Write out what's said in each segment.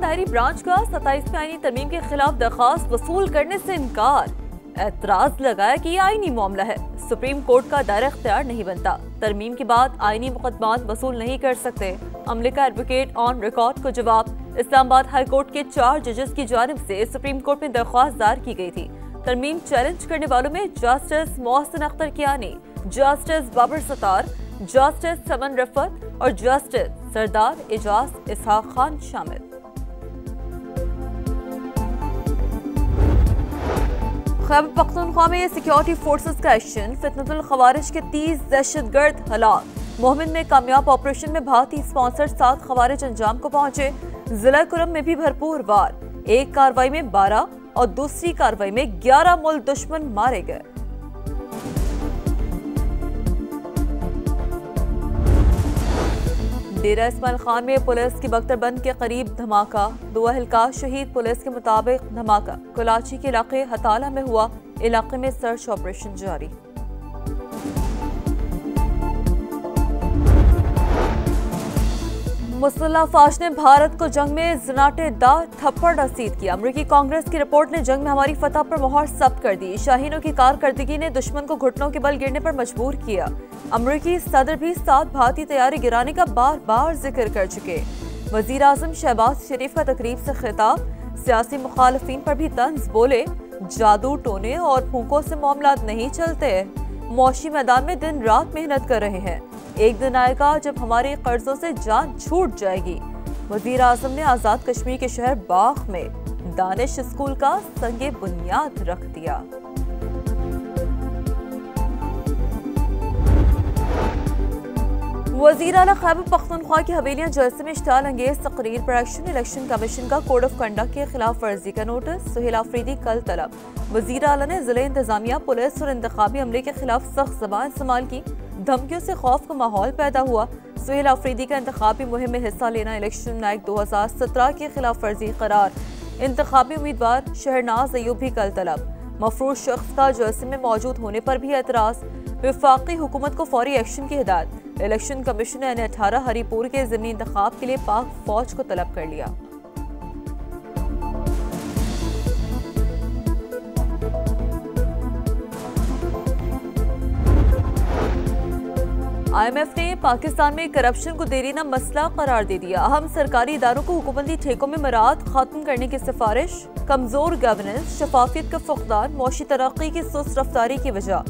शहरी ब्रांच का 27वीं आईनी तरमीम के खिलाफ दरखास्त वसूल करने से इनकार। एतराज लगाया कि ये आईनी मामला है, सुप्रीम कोर्ट का दायरा इख्तियार नहीं बनता। तरमीम के बाद आईनी मुकदमात वसूल नहीं कर सकते। अमले का एडवोकेट ऑन रिकॉर्ड को जवाब। इस्लामाबाद हाई कोर्ट के 4 जजेस की जानिब से सुप्रीम कोर्ट में दरख्वास्त दायर की गई थी। तरमीम चैलेंज करने वालों में justice Mohsin Akhtar Kayani, justice Babar Sattar, justice Saman Rafat और जस्टिस सरदार एजाज इसहाक खान शामिल। खैबर पख्तूनख्वा में सिक्योरिटी फोर्सेस का एक्शन। फितनतुल खवारिज के 30 दहशतगर्द हलाक। मोहम्मद में कामयाब ऑपरेशन में भारतीय स्पॉन्सर 7 खवारिज अंजाम को पहुंचे। जिला कुरम में भी भरपूर वार। एक कार्रवाई में 12 और दूसरी कार्रवाई में 11 मुल्क दुश्मन मारे गए। डेरा इस्माइल खान में पुलिस की बख्तरबंद के करीब धमाका। 2 अहलकार शहीद। पुलिस के मुताबिक धमाका कराची के इलाके हताला में हुआ। इलाके में सर्च ऑपरेशन जारी। मुसल्लह फौज ने भारत को जंग में ज़नाटेदार थप्पड़ रसीद किया। अमरीकी कांग्रेस की रिपोर्ट ने जंग में हमारी फतह पर मोहर सब्त कर दी। शाहीनों की कारकर्दगी ने दुश्मन को घुटनों के बल गिरने पर मजबूर किया। अमरीकी सदर भी 7 भारतीय तैयारी गिराने का बार बार जिक्र कर चुके। वजीर आजम शहबाज शरीफ का तकरीब से खिताब। सियासी मुखालफिन पर भी तंज बोले, जादू टोने और फूंकों से मामलात नहीं चलते। मौशी मैदान में दिन रात मेहनत कर रहे हैं। एक दिन आएगा जब हमारे कर्जों से जान छूट जाएगी। वजीर आजम ने आजाद कश्मीर के शहर बाग में दानिश स्कूल का संगे बुनियाद रख दिया। वजीर आला खैबर पख्तूनख्वा की हवेलियां जलसे में इश्ताल अंगेज तकरीर पर एक्शन। इलेक्शन कमीशन का कोड ऑफ कंडक्ट के खिलाफ वर्जी का नोटिस। सुहेल आफरीदी कल तलब। वजीर आला ने जिले इंतजामिया, पुलिस और इंतखाबी अमले के खिलाफ सख्त ज़बान इस्तेमाल की। धमकियों से खौफ का माहौल पैदा हुआ। सुहेल आफरीदी का इंतखाबी मुहिम में हिस्सा लेना इलेक्शन एक्ट 2017 के खिलाफ वर्जी करार। इंतखाबी उम्मीदवार शहरनाज अयूब भी कल तलब। मफरूज शख्स का जलसे में मौजूद होने पर भी एतराज। वफाकी हुकूमत को फौरी एक्शन की हिदायत। इलेक्शन कमीशन ने N18 हरीपुर के ज़िमनी इंतखाब के लिए पाक फौज को तलब कर लिया। IMF ने पाकिस्तान में करप्शन को देरीना मसला करार दे दिया। अहम सरकारी इदारों को हुकूमती ठेकों में मराद खत्म करने की सिफारिश। कमजोर गवर्नेंस, शफाफियत का फुकदान मौशी तरक्की की सुस्त रफ्तारी की वजह।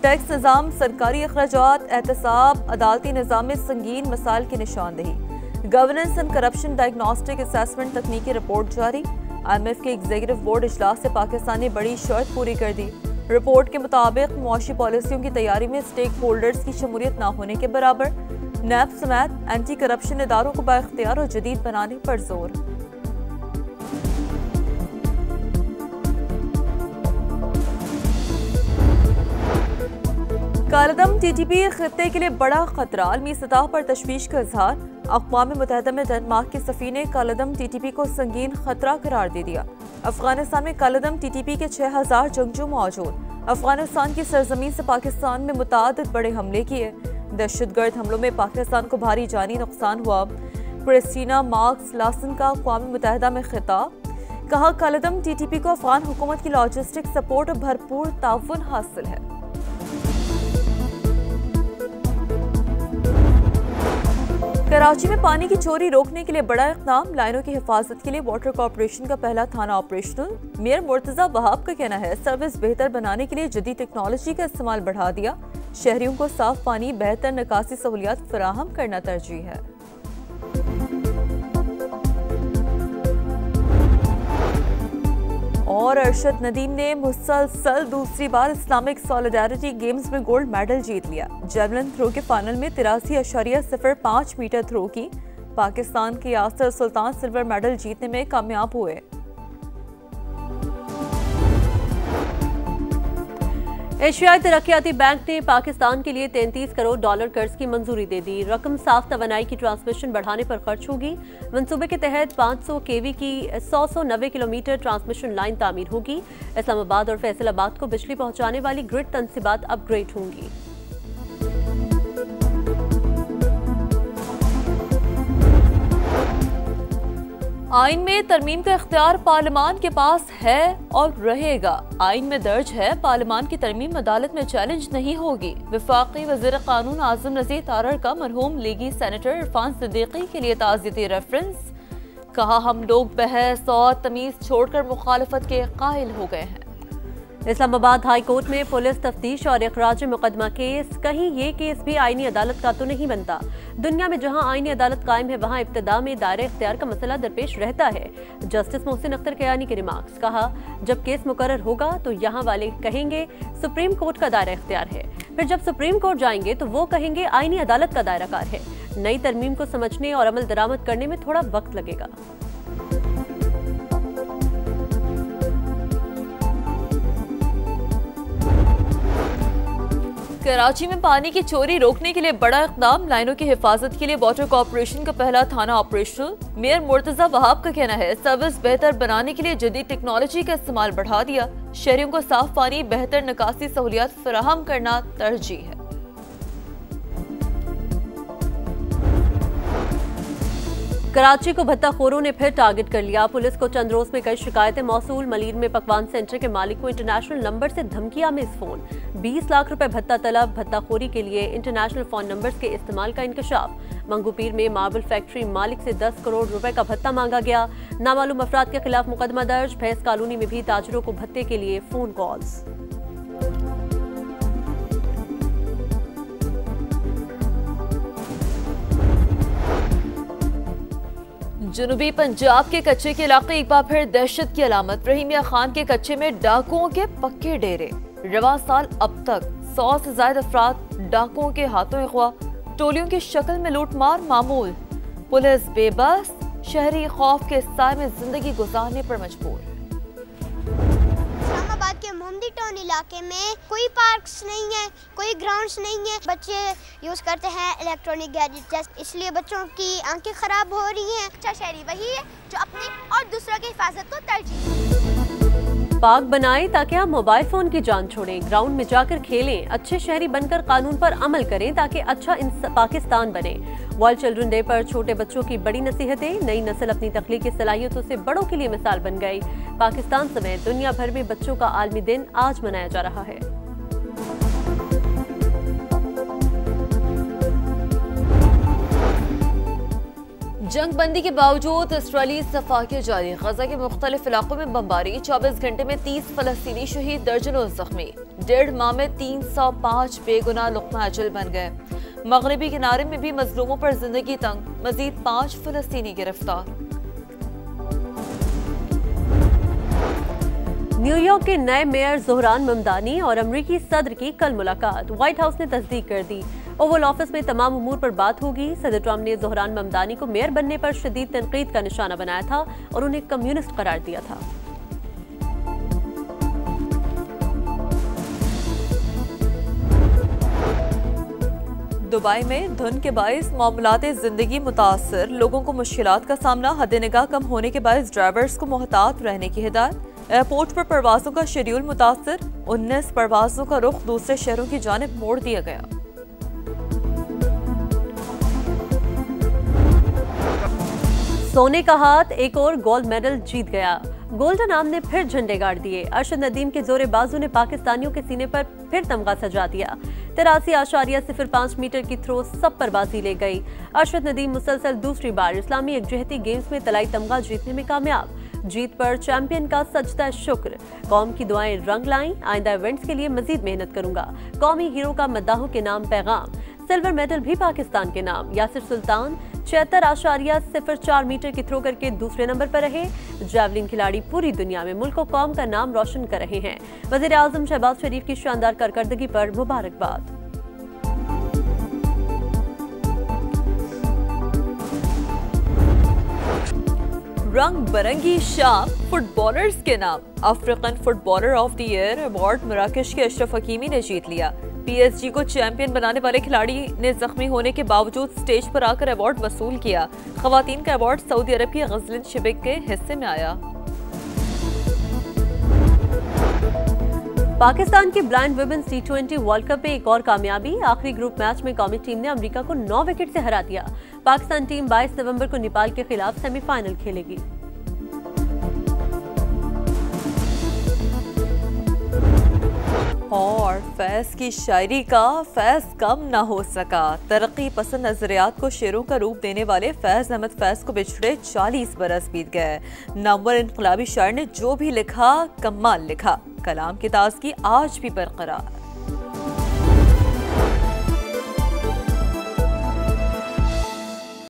टैक्स निज़ाम, सरकारी अखराजात, एहतसाब, अदालती निज़ाम में संगीन मसाइल की निशानदेही। Governance and corruption diagnostic assessment तकनीकी रिपोर्ट जारी। IMF के एग्जीक्यूटिव बोर्ड इजलास से पाकिस्तान ने बड़ी शर्त पूरी कर दी। रिपोर्ट के मुताबिक मुआशी पॉलिसियों की तैयारी में स्टेक होल्डर्स की शमूलियत न होने के बराबर। नैब समेत एंटी करप्शन इदारों को बाइख्तियार और जदीद बनाने पर जोर। कालादम TTP खित्ते के लिए बड़ा खतरा। आलमी सतह पर तशवीश का इजहार। अक़वाम मुत्तहिदा में डेनमार्क की सफीने कालादम TTP को संगीन खतरा करार दे दिया। अफगानिस्तान में कालादम TTP के 6000 जंगजू मौजूद। अफगानिस्तान की सरजमीन से पाकिस्तान में मुतादिद बड़े हमले किए। दहशतगर्द हमलों में पाकिस्तान को भारी जानी नुकसान हुआ। क्रिस्टीना मार्क्स लासन का अक़वाम मुत्तहिदा में खिताब। कहा, कालादम TTP को अफगान हुकूमत की लॉजिस्टिक सपोर्ट और भरपूर ताउन हासिल है। कराची में पानी की चोरी रोकने के लिए बड़ा इक़दाम। लाइनों की हिफाजत के लिए वाटर कॉर्पोरेशन का पहला थाना ऑपरेशनल। मेयर मुर्तजा वहाब का कहना है, सर्विस बेहतर बनाने के लिए जदीद टेक्नोलॉजी का इस्तेमाल बढ़ा दिया। शहरियों को साफ पानी, बेहतर निकासी सहूलियात फराहम करना तरजीह है। और अरशद नदीम ने मुसलसल दूसरी बार इस्लामिक सॉलिडारिटी गेम्स में गोल्ड मेडल जीत लिया। जेवलिन थ्रो के फाइनल में 83.05 मीटर थ्रो की पाकिस्तान के यासर सुल्तान सिल्वर मेडल जीतने में कामयाब हुए। एशियाई तरक्याती बैंक ने पाकिस्तान के लिए $33 करोड़ कर्ज की मंजूरी दे दी। रकम साफ तवानाई की ट्रांसमिशन बढ़ाने पर खर्च होगी। मंसूबे के तहत 500 kV की 100-190 किलोमीटर ट्रांसमिशन लाइन तामीर होगी। इस्लामाबाद और फैसलाबाद को बिजली पहुंचाने वाली ग्रिड तनसीबात अपग्रेड होंगी। आइन में तरमीम का इख्तियार पार्लियामान के पास है और रहेगा। आइन में दर्ज है पार्लियामान की तरमीम अदालत में चैलेंज नहीं होगी। वफाकी वज़ीर कानून आज़म नज़ीर तारड़ का मरहूम लीगी सेनेटर इरफान सिद्दीकी के लिए ताज़ियती रेफरेंस। कहा, हम लोग बहस और तमीज़ छोड़कर मुखालफत के कायल हो गए हैं। इस्लामाबाद हाई कोर्ट में पुलिस तफ्तीश और इखराज मुकदमा केस। कहीं ये केस भी आईनी अदालत का तो नहीं बनता। दुनिया में जहां आईनी अदालत कायम है वहां इब्तिदा में दायरे इख्तियार का मसला दरपेश रहता है। जस्टिस मोहसिन अख्तर कयानी के रिमार्क्स। कहा, जब केस मुकर्रर होगा तो यहाँ वाले कहेंगे सुप्रीम कोर्ट का दायरा इख्तियार है, फिर जब सुप्रीम कोर्ट जाएंगे तो वो कहेंगे आईनी अदालत का दायरा कार है। नई तरमीम को समझने और अमल दरामद करने में थोड़ा वक्त लगेगा। कराची में पानी की चोरी रोकने के लिए बड़ा इक़दाम। लाइनों की हिफाजत के लिए वाटर कॉर्पोरेशन का पहला थाना ऑपरेशनल। मेयर मुर्तजा वहाब का कहना है, सर्विस बेहतर बनाने के लिए जदीद टेक्नोलॉजी का इस्तेमाल बढ़ा दिया। शहरियों को साफ पानी, बेहतर निकासी सहूलियात फराहम करना तरजीह है। कराची को भत्ताखोरों ने फिर टारगेट कर लिया। पुलिस को चंद रोज में कई शिकायतें मौसूल। मलीर में पकवान सेंटर के मालिक को इंटरनेशनल नंबर से धमकियां मिस फोन। 20 लाख रुपए भत्ता तलब। भत्ताखोरी के लिए इंटरनेशनल फोन नंबर्स के इस्तेमाल का इंकशाफ। मंगूपीर में मार्बल फैक्ट्री मालिक से 10 करोड़ रुपए का भत्ता मांगा गया। नामालूम अफराद के खिलाफ मुकदमा दर्ज। भैंस कॉलोनी में भी ताजरों को भत्ते के लिए फोन कॉल्स। जनूबी पंजाब के कच्चे के इलाके एक बार फिर दहशत की अलामत। रहीमिया खान के कच्चे में डाकुओं के पक्के डेरे। रवां साल अब तक 100 से ज्यादा अफराद डाकुओं के हाथों अगवा। टोलियों की शक्ल में लूटमार मामूल। पुलिस बेबस, शहरी खौफ के साए में जिंदगी गुजारने पर मजबूर। इस्लामाबाद के मोहम्मदी टाउन इलाके में कोई पार्क्स नहीं है, कोई ग्राउंड्स नहीं है। बच्चे यूज करते हैं इलेक्ट्रॉनिक गैजेट्स, इसलिए बच्चों की आंखें खराब हो रही हैं। अच्छा शहरी वही है जो अपनी और दूसरों की हिफाजत को तरजीह। पार्क बनाएं ताकि आप मोबाइल फोन की जान छोड़ें। ग्राउंड में जाकर खेलें। अच्छे शहरी बनकर कानून पर अमल करें ताकि अच्छा पाकिस्तान बने। वर्ल्ड चिल्ड्रन डे पर छोटे बच्चों की बड़ी नसीहतें। नई नस्ल अपनी तख्लीकी सलाहियतों से बड़ों के लिए मिसाल बन गई। पाकिस्तान समेत दुनिया भर में बच्चों का आलमी दिन आज मनाया जा रहा है। जंग बंदी के बावजूद इसराइली सफाकियां जारी। गजा के मुख्तलिफ इलाकों में बमबारी। 24 घंटे में 30 फलस्तीनी शहीद, दर्जनों जख्मी। 1.5 माह में 305 बेगुनाह लुक़मा अजल बन गए। मगरबी किनारे में भी मजलूमों पर जिंदगी तंग। मजीद 5 फलस्तीनी गिरफ्तार। न्यूयॉर्क के नए मेयर ज़ोहरान ममदानी और अमरीकी सदर की कल मुलाकात। व्हाइट हाउस ने तस्दीक कर दी। ओवल ऑफिस में तमाम उमूर पर बात होगी। सदर ट्रम्प ने ज़ोहरान ममदानी को मेयर बनने पर शदीद तनकीद का निशाना बनाया था और उन्हें कम्युनिस्ट करार दिया था। दुबई में धुंध के बाइस मामलाते जिंदगी मुतासर। लोगों को मुश्किलात का सामना। हद निगाह कम होने के बाइस ड्राइवर्स को मोहतात रहने की हिदायत। एयरपोर्ट पर परवाजों का शेड्यूल मुतासर। 19 परवाजों का रुख दूसरे शहरों की जानिब मोड़ दिया गया। सोने का हाथ एक और गोल्ड मेडल जीत गया। गोल्डन आर्म ने फिर झंडे गाड़ दिए। अरशद नदीम के जोरे बाजू ने पाकिस्तानियों के सीने पर फिर तमगा सजा दिया। 83.05 मीटर की थ्रो सब पर बाजी ले गई। अरशद नदीम मुसलसल दूसरी बार इस्लामी यकजहती गेम्स में तलाई तमगा जीतने में कामयाब। जीत पर चैंपियन का सजदा शुक्र। कौम की दुआएं रंग लाईं। आइंदा इवेंट्स के लिए मजीद मेहनत करूंगा। कौमी हीरो का मद्दाहों के नाम पैगाम। सिल्वर मेडल भी पाकिस्तान के नाम। यासिर सुल्तान 76.04 मीटर की थ्रो करके दूसरे नंबर पर रहे। जैवलिन खिलाड़ी पूरी दुनिया में मुल्क और कौम का नाम रोशन कर रहे हैं। वज़ीर आज़म शहबाज शरीफ की शानदार कारकर्दगी पर मुबारकबाद। रंग बरंगी शाम फुटबॉलर्स के नाम। African footballer of the year award मराकश के अशरफ हकीमी ने जीत लिया। पीएसजी को चैंपियन बनाने वाले खिलाड़ी ने जख्मी होने के बावजूद स्टेज पर आकर अवार्ड वसूल किया। खवातीन का अवार्ड सऊदी अरब की गजलिन शिबिक के हिस्से में आया। पाकिस्तान की blind women's T20 world cup में एक और कामयाबी। आखिरी ग्रुप मैच में कौमी टीम ने अमेरिका को 9 विकेट से हरा दिया। पाकिस्तान टीम 22 नवंबर को नेपाल के खिलाफ सेमीफाइनल खेलेगी। और फैज की शायरी का फैज कम ना हो सका। तरक्की पसंद नजरियात को शेरों का रूप देने वाले फैज अहमद फैज को बिछड़े 40 बरस बीत गए। नामवर इनकलाबी शायर ने जो भी लिखा कमाल लिखा। कलाम की ताजगी आज भी बरकरार।